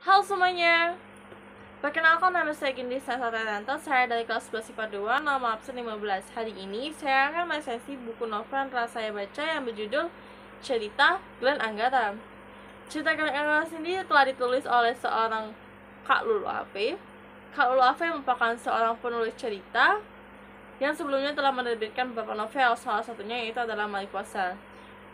Halo semuanya, perkenalkan nama saya Gindi Sasaranto, saya dari kelas 11 IPA 2, nama absen 15. Hari ini saya akan meresensi buku novel yang telah saya baca yang berjudul Cerita Glenn Anggara. Cerita Glenn Anggara sendiri telah ditulis oleh seorang Kak Lulu Afif. Kak Lulu Afif merupakan seorang penulis cerita yang sebelumnya telah menerbitkan beberapa novel, salah satunya yaitu adalah Mariposa.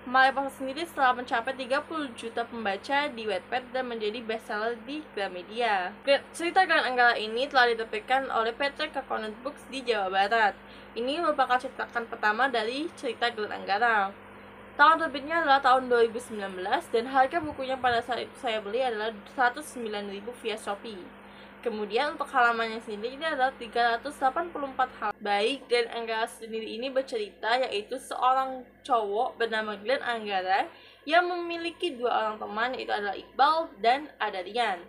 Mariposa sendiri setelah mencapai 30 juta pembaca di Wattpad dan menjadi bestseller di Gramedia. Cerita Glenn Anggara ini telah diterbitkan oleh PT Kakonet Books di Jawa Barat. Ini merupakan cetakan pertama dari cerita Glenn Anggara. Tahun terbitnya adalah tahun 2019 dan harga bukunya pada saat itu saya beli adalah 109.000 via Shopee. Kemudian untuk halamannya sendiri ini adalah 384 halaman. Baik, Glenn Anggara sendiri ini bercerita yaitu seorang cowok bernama Glenn Anggara yang memiliki dua orang teman, yaitu adalah Iqbal dan Adarian.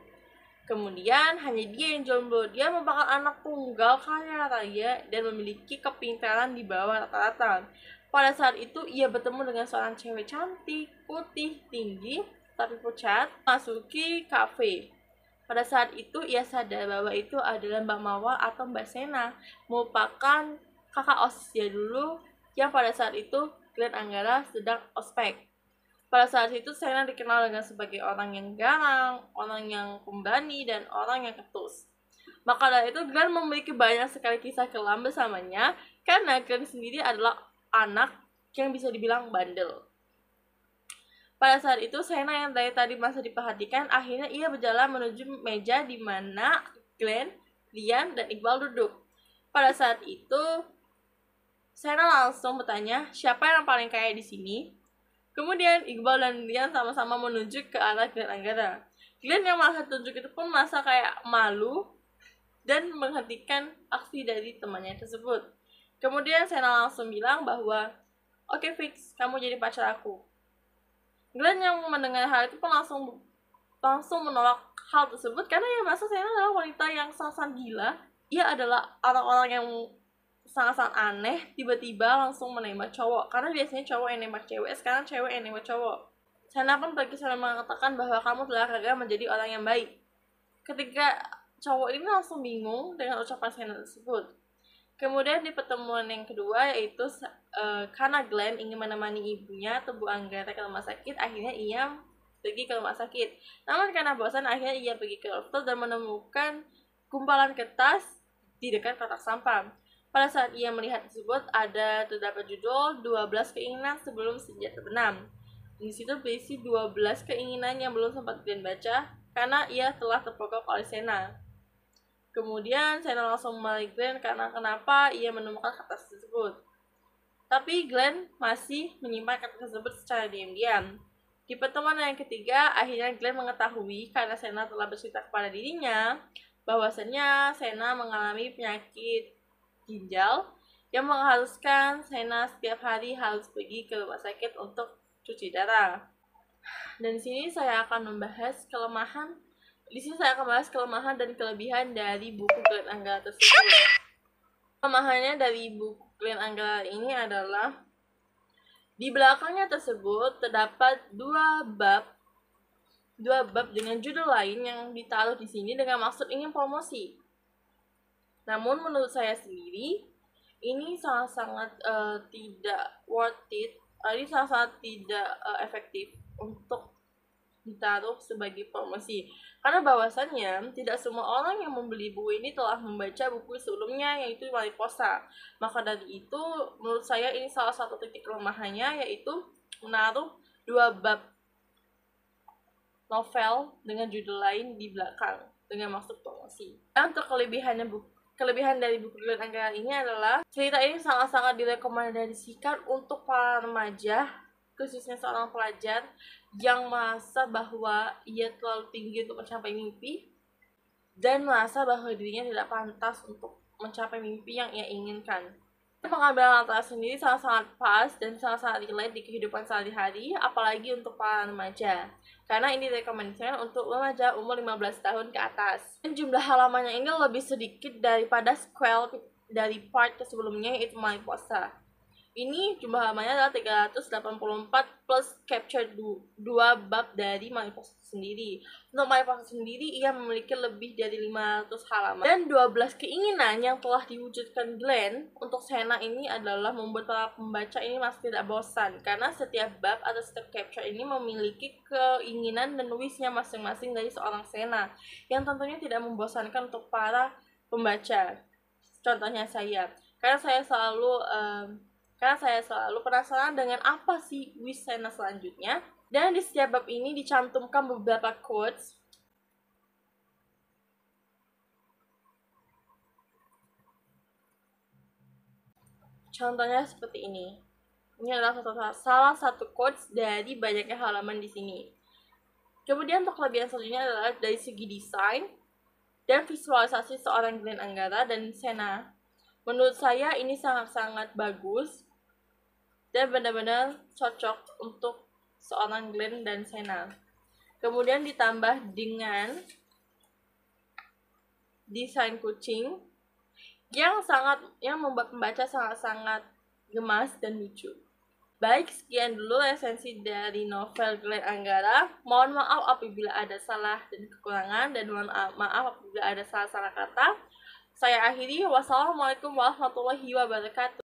Kemudian hanya dia yang jomblo. Dia merupakan anak tunggal kaya raya dan memiliki kepintaran di bawah rata-rata. Pada saat itu ia bertemu dengan seorang cewek cantik, putih, tinggi, tapi pucat, masuki kafe. Pada saat itu ia sadar bahwa itu adalah Mbak Mawar atau Mbak Sena, merupakan kakak OSIS dia dulu yang pada saat itu Glenn Anggara sedang ospek. Pada saat itu Sena dikenal dengan sebagai orang yang garang, orang yang pemberani, dan orang yang ketus. Maka dari itu Glenn memiliki banyak sekali kisah kelam bersamanya karena Glenn sendiri adalah anak yang bisa dibilang bandel. Pada saat itu, Sena yang dari tadi masih diperhatikan, akhirnya ia berjalan menuju meja di mana Glenn, Lian, dan Iqbal duduk. Pada saat itu, Sena langsung bertanya, siapa yang paling kaya di sini? Kemudian, Iqbal dan Lian sama-sama menuju ke arah Glenn Anggara. Glenn yang merasa tunjuk itu pun merasa kayak malu dan menghentikan aksi dari temannya tersebut. Kemudian, Sena langsung bilang bahwa, oke, fix, kamu jadi pacar aku. Glenn yang mendengar hal itu pun langsung menolak hal tersebut karena ia merasa Sena adalah wanita yang sangat gila. Ia adalah orang-orang yang sangat aneh, tiba-tiba langsung menembak cowok. Karena biasanya cowok yang nembak cewek, sekarang cewek yang nembak cowok. Sena pun pergi sambil mengatakan bahwa kamu telah gagal menjadi orang yang baik. Ketika cowok ini langsung bingung dengan ucapan Sena tersebut. Kemudian di pertemuan yang kedua yaitu karena Glenn ingin menemani ibunya Bu Anggara ke rumah sakit, akhirnya ia pergi ke rumah sakit. Namun karena bosan, akhirnya ia pergi ke dokter dan menemukan gumpalan kertas di dekat kotak sampah. Pada saat ia melihat tersebut, ada terdapat judul 12 keinginan sebelum senja terbenam. Di situ berisi 12 keinginan yang belum sempat Glenn baca karena ia telah terpokok oleh Sena. Kemudian Sena langsung memarahi Glenn karena kenapa ia menemukan kertas tersebut. Tapi Glenn masih menyimpan kertas tersebut secara diam-diam. Di pertemuan yang ketiga, akhirnya Glenn mengetahui karena Sena telah bercerita kepada dirinya bahwasannya Sena mengalami penyakit ginjal yang mengharuskan Sena setiap hari harus pergi ke rumah sakit untuk cuci darah. Dan di sini saya akan membahas kelemahan dan kelebihan dari buku Glenn Anggara tersebut. Kelemahannya dari buku Glenn Anggara ini adalah di belakangnya tersebut terdapat dua bab dengan judul lain yang ditaruh di sini dengan maksud ingin promosi. Namun menurut saya sendiri ini sangat-sangat tidak worth it. Ini sangat-sangat tidak efektif untuk ditaruh sebagai promosi. Karena bahwasannya tidak semua orang yang membeli buku ini telah membaca buku sebelumnya yaitu Mariposa. Maka dari itu menurut saya ini salah satu titik kelemahannya yaitu menaruh dua bab novel dengan judul lain di belakang dengan maksud promosi. Dan untuk kelebihan dari buku Glenn Anggara ini adalah cerita ini sangat-sangat direkomendasikan untuk para remaja, khususnya seorang pelajar yang merasa bahwa ia terlalu tinggi untuk mencapai mimpi dan merasa bahwa dirinya tidak pantas untuk mencapai mimpi yang ia inginkan. Pengambilan latar sendiri sangat-sangat pas dan sangat-sangat relate di kehidupan sehari-hari, apalagi untuk para remaja. Karena ini direkomendasikan untuk remaja umur 15 tahun ke atas. Dan jumlah halamannya ini lebih sedikit daripada sequel dari part sebelumnya yaitu Mariposa. Ini jumlah halamannya adalah 384 plus capture 2 bab dari manifesto sendiri. Untuk manifesto sendiri, ia memiliki lebih dari 500 halaman. Dan 12 keinginan yang telah diwujudkan Glenn untuk Senna ini adalah membuat para pembaca ini masih tidak bosan. Karena setiap bab atau setiap capture ini memiliki keinginan dan wishnya masing-masing dari seorang Senna, yang tentunya tidak membosankan untuk para pembaca. Contohnya saya, karena saya selalu penasaran dengan apa sih wish Senna selanjutnya. Dan di setiap bab ini dicantumkan beberapa quotes. Contohnya seperti ini. Ini adalah salah satu quotes dari banyaknya halaman di sini. Kemudian untuk kelebihan selanjutnya adalah dari segi desain dan visualisasi seorang Glenn Anggara dan Senna. Menurut saya ini sangat-sangat bagus dan benar-benar cocok untuk seorang Glenn dan Senna. Kemudian ditambah dengan desain kucing yang membuat pembaca sangat-sangat gemas dan lucu. Baik, sekian dulu resensi dari novel Glenn Anggara. Mohon maaf apabila ada salah dan kekurangan, dan mohon maaf apabila ada salah-salah kata. Saya akhiri. Wassalamualaikum warahmatullahi wabarakatuh.